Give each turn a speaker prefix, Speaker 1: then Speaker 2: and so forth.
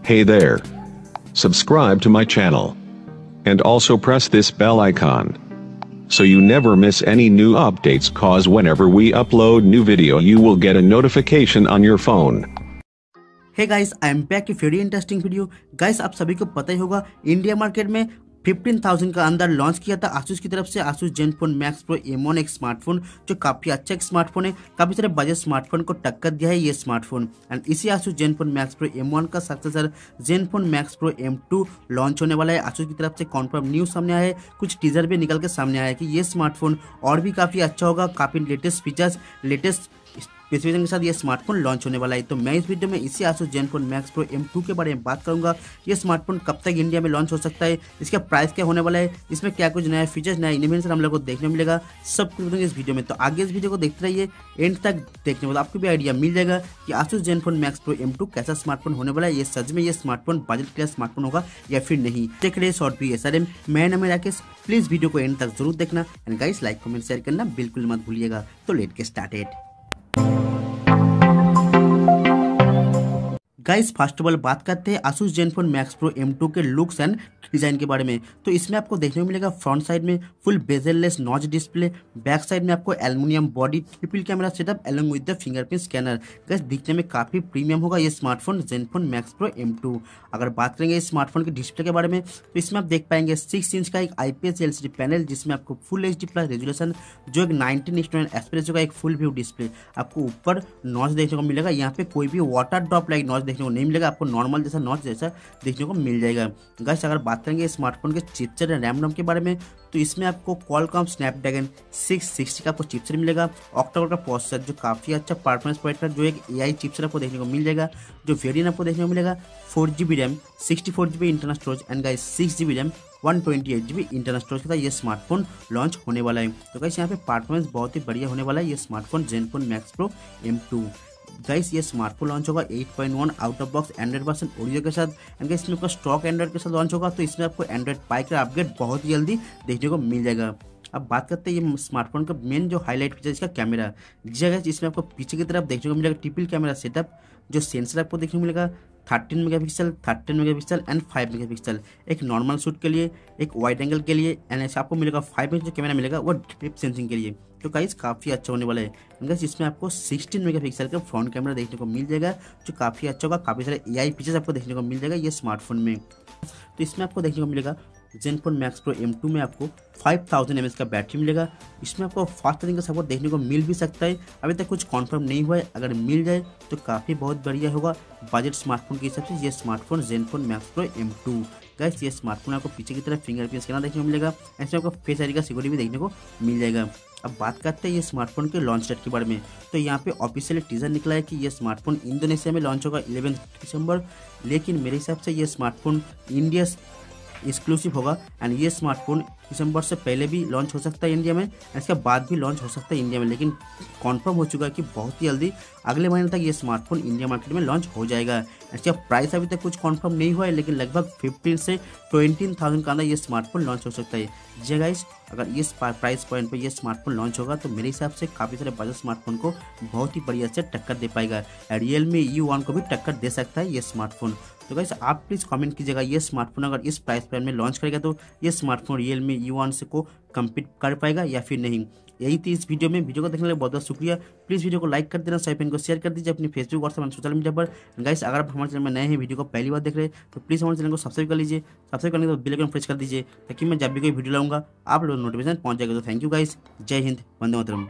Speaker 1: Hey there. Subscribe to my channel. And also press this bell icon. So you never miss any new updates, cause whenever we upload new video you will get a notification on your phone.
Speaker 2: Hey guys, I am back with very interesting video. Guys, आप सभी को पता ही होगा India market में 15,000 का अंदर launch किया था Asus की तरफ से Asus Zenfone Max Pro M1 एक स्मार्टफोन जो काफ़ी अच्छा एक स्मार्टफोन है। काफ़ी सारे बजट स्मार्टफोन को टक्कर दिया है ये स्मार्टफोन। एंड इसी Asus Zenfone Max Pro M1 का successor Zenfone Max Pro M2 launch होने वाला है। Asus की तरफ से कॉन्फर्म न्यूज़ सामने आया है, कुछ टीजर भी निकल के सामने आया है कि ये स्मार्टफोन और भी काफ़ी अच्छा होगा, काफ़ी लेटेस्ट फीचर्स, लेटेस्ट स्पेसिफिकेशन के साथ ये स्मार्टफोन लॉन्च होने वाला है। तो मैं इस वीडियो में इसी Asus Zenfone Max Pro M2 के बारे में बात करूंगा। ये स्मार्टफोन कब तक इंडिया में लॉन्च हो सकता है, इसका प्राइस क्या होने वाला है, इसमें क्या कुछ नया फीचर्स, नया इनोवेशन हम लोग को देखने मिलेगा, सब कुछ बताऊंगा इस वीडियो में। तो आगे इस वीडियो को देखते रहिए, एंड तक देखने बाद आपको भी आइडिया मिल जाएगा कि Asus Zenfone Max Pro M2 कैसा स्मार्टफोन होने वाला है। ये सच में ये स्मार्टफोन बजट क्लास स्मार्टफोन होगा या फिर नहीं। देख रहे शॉर्ट वीडियो SRM, मैं नाम है राकेश। प्लीज वीडियो को एंड तक जरूर देखना and guys like comment share करना बिल्कुल मत भूलिएगा। तो let get started. Guys first of all बात करते हैं Asus Zenfone Max Pro M2 के लुक्स एंड डिज़ाइन के बारे में। तो इसमें आपको देखने को मिलेगा फ्रंट साइड में full bezel-less notch display, back side में आपको aluminium body, triple camera setup along with the fingerprint scanner. Guys दिखने में काफ़ी प्रीमियम होगा ये smartphone Zenfone Max Pro M2। अगर बात करेंगे इस स्मार्टफोन के डिस्प्ले के बारे में तो इसमें आप देख पाएंगे 6 इंच का एक IPS LCD पैनल जिसमें आपको फुल HD प्लस रेजोल्यूशन, जो एक 19:9 एस्पेरेसो का एक फुल व्यू डिस्प्ले। आपको ऊपर नॉच देखने को मिलेगा, यहाँ पे कोई भी वाटर ड्रॉप लाइक नॉच देखने को नहीं मिलेगा, आपको नॉर्मल जैसा नॉच जैसा देखने को मिल जाएगा। गाइस अगर बात करेंगे स्मार्टफोन के चिपसेट एंड रैम के बारे में तो इसमें आपको Qualcomm स्नैपड्रैगन 660 का आपको चिपसेट मिलेगा, ऑक्टा का प्रोसेसर जो काफ़ी अच्छा परफॉर्मेंस प्रोवाइड कर, जो एक AI चिपसेट आपको देखने को मिल जाएगा। जो वेरिएंट आपको देखने को मिलेगा 4GB RAM, 64GB internal storage and guys 6GB RAM, 128GB internal storage के साथ ये स्मार्टफोन लॉन्च होने वाला है। तो गाइस यहाँ पे परफॉर्मेंस बहुत ही बढ़िया होने वाला है ये smartphone Zenfone Max Pro M2। Guys ये स्मार्टफोन लॉन्च होगा 8.1 out of box Android version Oreo के साथ एंड गाइस इसमें आपका स्टॉक एंड्रॉइड के साथ लॉन्च होगा। तो इसमें आपको एंड्रॉइड पाई का अपग्रेड बहुत ही जल्दी देखने को मिल जाएगा। अब बात करते हैं ये स्मार्टफोन का मेन जो हाईलाइट फीचर इसका कैमरा, जिसमें आपको पीछे की तरफ देखने को मिलेगा ट्रिपल कैमरा सेटअप, जो सेंसर आपको देखने को मिलेगा 13 मेगापिक्सल, 13 मेगापिक्सल एंड 5 मेगापिक्सल। एक नॉर्मल शूट के लिए, एक वाइड एंगल के लिए एंड आपको मिलेगा 5 इंच जो कैमरा मिलेगा वो डेप्थ सेंसिंग के लिए। तो गाइस काफ़ी अच्छा होने वाला है। गाइस इसमें आपको 16 मेगापिक्सल का फ्रंट कैमरा देखने को मिल जाएगा जो काफ़ी अच्छा होगा। काफ़ी सारे AI फीचर्स आपको देखने को मिल जाएगा ये स्मार्टफोन में। तो इसमें आपको देखने को मिलेगा Zenfone Max Pro M2 में आपको 5000 mAh का बैटरी मिलेगा। इसमें आपको फास्ट चार्जिंग का सपोर्ट देखने को मिल भी सकता है, अभी तक कुछ कॉन्फर्म नहीं हुआ है। अगर मिल जाए तो काफ़ी बहुत बढ़िया होगा बजट स्मार्टफोन के हिसाब से ये smartphone Zenfone Max Pro M2। Guys ये स्मार्टफोन आपको पीछे की तरफ फिंगरप्रिंट स्कैनर देखने को मिलेगा, इसमें आपको फेस आईडी का सिक्योरिटी भी देखने को मिल जाएगा। अब बात करते हैं ये स्मार्टफोन के लॉन्च डेट के बारे में। तो यहाँ पे ऑफिशियल टीजर निकला है कि ये स्मार्टफोन इंडोनेशिया में लॉन्च होगा 11 दिसंबर, लेकिन मेरे हिसाब से ये स्मार्टफोन इंडिया एक्सक्लूसिव होगा एंड ये स्मार्टफोन दिसंबर से पहले भी लॉन्च हो सकता है इंडिया में, इसके बाद भी लॉन्च हो सकता है इंडिया में, लेकिन कॉन्फर्म हो चुका है कि बहुत ही जल्दी अगले महीने तक ये स्मार्टफोन इंडिया मार्केट में लॉन्च हो जाएगा। इसका प्राइस अभी तक कुछ कॉन्फर्म नहीं हुआ है, लेकिन लगभग 15 से 20,000 का अंदर ये स्मार्टफोन लॉन्च हो सकता है। जी गाइस अगर इस प्राइस पॉइंट पर ये स्मार्टफोन लॉन्च होगा तो मेरे हिसाब से काफ़ी सारे बजट स्मार्टफोन को बहुत ही बढ़िया से टक्कर दे पाएगा। Realme U1 को भी टक्कर दे सकता है ये स्मार्टफोन। तो गाइस आप प्लीज़ कमेंट कीजिएगा ये स्मार्टफोन अगर इस प्राइस पॉइंट में लॉन्च करेगा तो ये स्मार्टफोन Realme U1 से को कम्पीट कर पाएगा या फिर नहीं। यही थी इस वीडियो में। वीडियो को देखने के लिए बहुत बहुत शुक्रिया। प्लीज़ वीडियो को लाइक कर देना, साइड को शेयर कर दीजिए अपनी फेसबुक व्हाट्सएप सोशल मीडिया पर। गाइस अगर आप हमारे चैनल में नए हैं, वीडियो को पहली बार देख रहे हैं तो प्लीज़ हमारे चैनल को सब्सक्राइब कर लीजिए। सब्सक्राइब करने के बाद बेल आइकन प्रेस कर दीजिए ताकि मैं जब भी कोई वीडियो लाऊंगा आप लोग नोटिफिकेशन पहुंच जाएगा। तो थैंक यू गाइस, जय हिंद, वंदे मातरम।